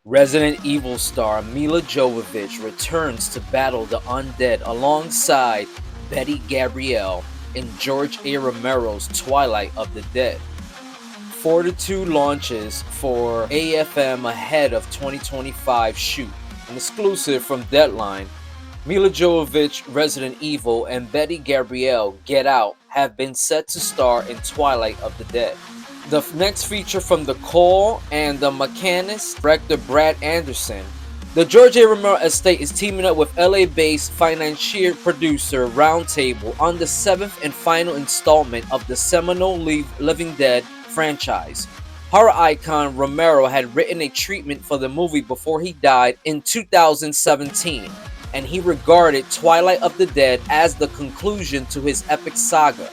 Resident Evil star Milla Jovovich returns to battle the undead alongside Betty Gabrielle in George A. Romero's Twilight of the Dead. Fortitude launches for AFM ahead of 2025 shoot. An exclusive from Deadline, Milla Jovovich, Resident Evil, and Betty Gabrielle, Get Out, have been set to star in Twilight of the Dead. The next feature from The Call and The Mechanist, director Brad Anderson. The George A. Romero estate is teaming up with LA-based financier producer Roundtable on the 7th and final installment of the seminal Living Dead franchise. Horror icon Romero had written a treatment for the movie before he died in 2017, and he regarded Twilight of the Dead as the conclusion to his epic saga,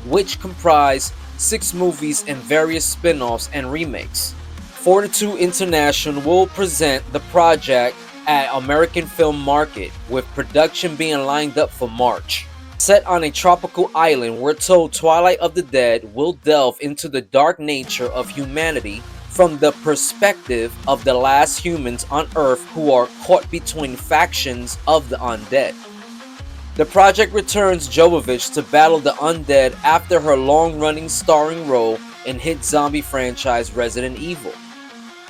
which comprised 6 movies and various spin-offs and remakes. Fortitude International will present the project at American Film Market, with production being lined up for March. Set on a tropical island, we're told Twilight of the Dead will delve into the dark nature of humanity from the perspective of the last humans on Earth who are caught between factions of the undead. The project returns Jovovich to battle the undead after her long-running starring role in hit zombie franchise Resident Evil.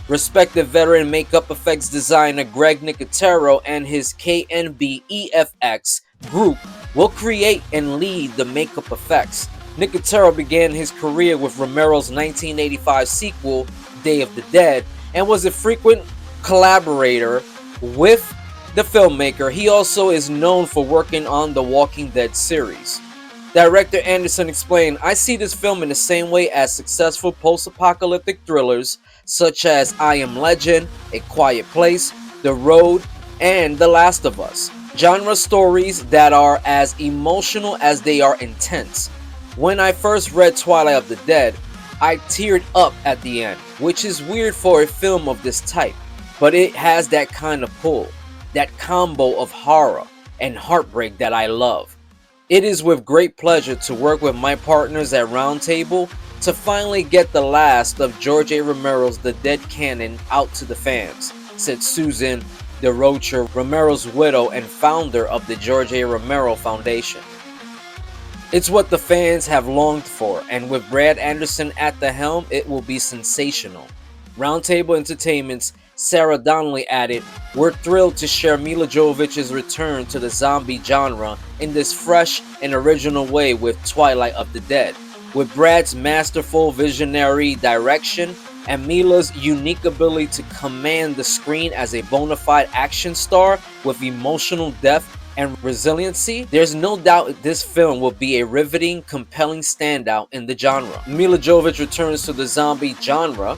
Respected veteran makeup effects designer Greg Nicotero and his KNB EFX group will create and lead the makeup effects. Nicotero began his career with Romero's 1985 sequel, Day of the Dead, and was a frequent collaborator with the filmmaker. He also is known for working on the Walking Dead series. Director Anderson explained, "I see this film in the same way as successful post-apocalyptic thrillers such as I Am Legend, A Quiet Place, The Road, and The Last of Us. Genre stories that are as emotional as they are intense. When I first read Twilight of the Dead, I teared up at the end, which is weird for a film of this type, but it has that kind of pull, that combo of horror and heartbreak that I love. It is with great pleasure to work with my partners at Roundtable to finally get the last of George A. Romero's The Dead canon out to the fans," said Susan DeRocher, Romero's widow and founder of the George A. Romero Foundation. "It's what the fans have longed for, and with Brad Anderson at the helm, it will be sensational." Roundtable Entertainment's Sarah Donnelly added, "We're thrilled to share Milla Jovovich's return to the zombie genre in this fresh and original way with Twilight of the Dead. With Brad's masterful visionary direction and Milla's unique ability to command the screen as a bona fide action star with emotional depth and resiliency, there's no doubt this film will be a riveting, compelling standout in the genre." Milla Jovovich returns to the zombie genre,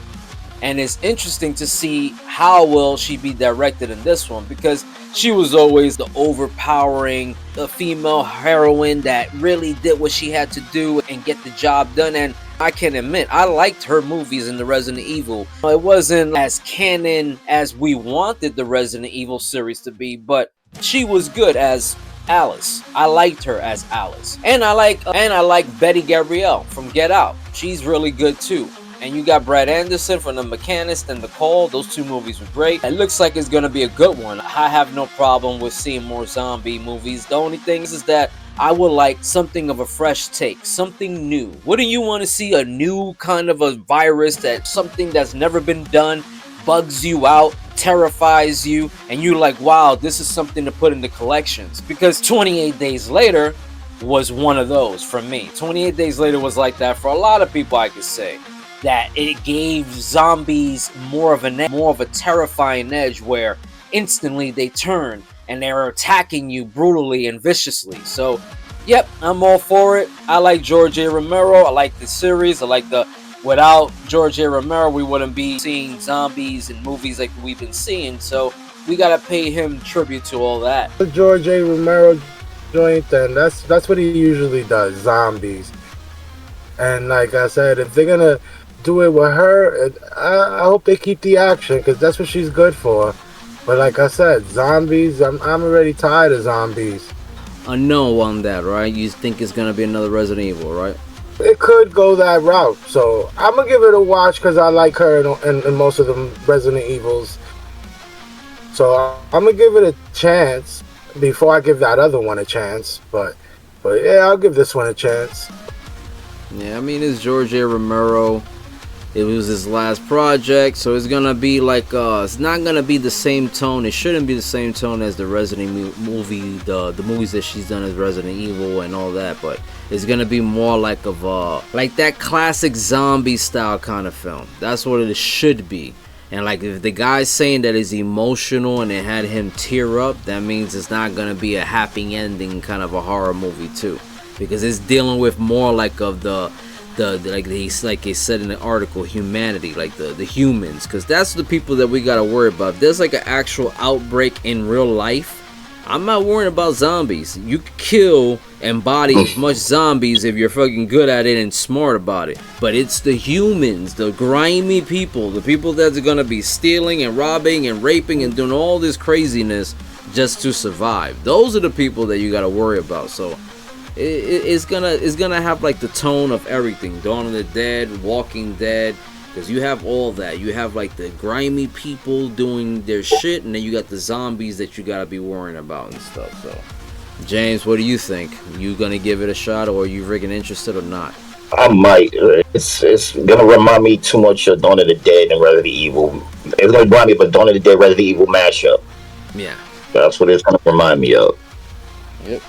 and it's interesting to see how will she be directed in this one, because she was always the overpowering, the female heroine that really did what she had to do and get the job done. And I can admit, I liked her movies in the Resident Evil. It wasn't as canon as we wanted the Resident Evil series to be, but she was good as Alice. I liked her as Alice. And I like Betty Gabrielle from Get Out. She's really good too. And you got Brad Anderson from The Mechanist and The Call. Those 2 movies were great. It looks like it's going to be a good one. I have no problem with seeing more zombie movies. The only thing is that I would like something of a fresh take, something new. Wouldn't you want to see a new kind of a virus, that something that's never been done, bugs you out, terrifies you, and you're like, wow, this is something to put in the collections? Because 28 Days Later was one of those for me. 28 Days Later was like that for a lot of people, I could say. That it gave zombies more of a terrifying edge, where instantly they turn and they're attacking you brutally and viciously. So, yep, I'm all for it. I like George A. Romero. I like the series. Without George A. Romero, we wouldn't be seeing zombies in movies like we've been seeing. So we gotta pay him tribute to all that. The George A. Romero joint, then that's what he usually does, zombies. And like I said, if they're gonna do it with her, I hope they keep the action, because that's what she's good for. But like I said, zombies, I'm already tired of zombies. A no on that, right? You think it's gonna be another Resident Evil, right? It could go that route, so I'm gonna give it a watch, because I like her in most of the Resident Evils. So I'm gonna give it a chance before I give that other one a chance. But yeah, I'll give this one a chance. Yeah, I mean, it's George A. Romero. It was his last project, so it's gonna be like it's not gonna be the same tone. It shouldn't be the same tone as the Resident movie, the movies that she's done as Resident Evil and all that. But it's gonna be more like like that classic zombie style kind of film. That's what it should be. And like if the guy's saying that it's emotional and it had him tear up, that means it's not gonna be a happy ending kind of a horror movie too, because it's dealing with more like of the like they said in the article, humanity, like the humans, because that's the people that we gotta worry about. If there's like an actual outbreak in real life, I'm not worrying about zombies. You can kill and body as much zombies if you're fucking good at it and smart about it. But it's the humans, the grimy people, the people that's gonna be stealing and robbing and raping and doing all this craziness just to survive. Those are the people that you gotta worry about. So it's gonna have like the tone of everything. Dawn of the Dead, Walking Dead, because you have all that. You have like the grimy people doing their shit, and then you got the zombies that you gotta be worrying about and stuff. So, James, what do you think? You gonna give it a shot, or are you friggin' interested or not? I might. It's gonna remind me too much of Dawn of the Dead and Resident Evil. It's gonna remind me of a Dawn of the Dead Resident Evil mashup. Yeah. That's what it's gonna remind me of. Yep.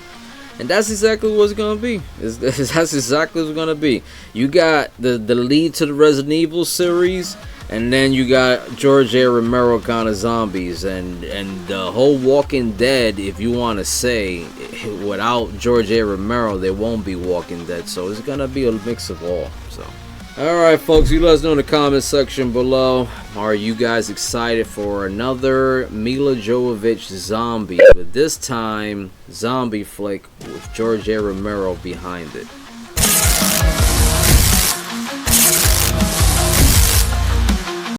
And that's exactly what it's gonna be. That's exactly what it's gonna be. You got the lead to the Resident Evil series, and then you got George A. Romero kind of zombies, and the whole Walking Dead. If you want to say, without George A. Romero, there won't be Walking Dead. So it's gonna be a mix of all. So. Alright folks, you let us know in the comment section below. Are you guys excited for another Milla Jovovich zombie? But this time, zombie flick with George A. Romero behind it.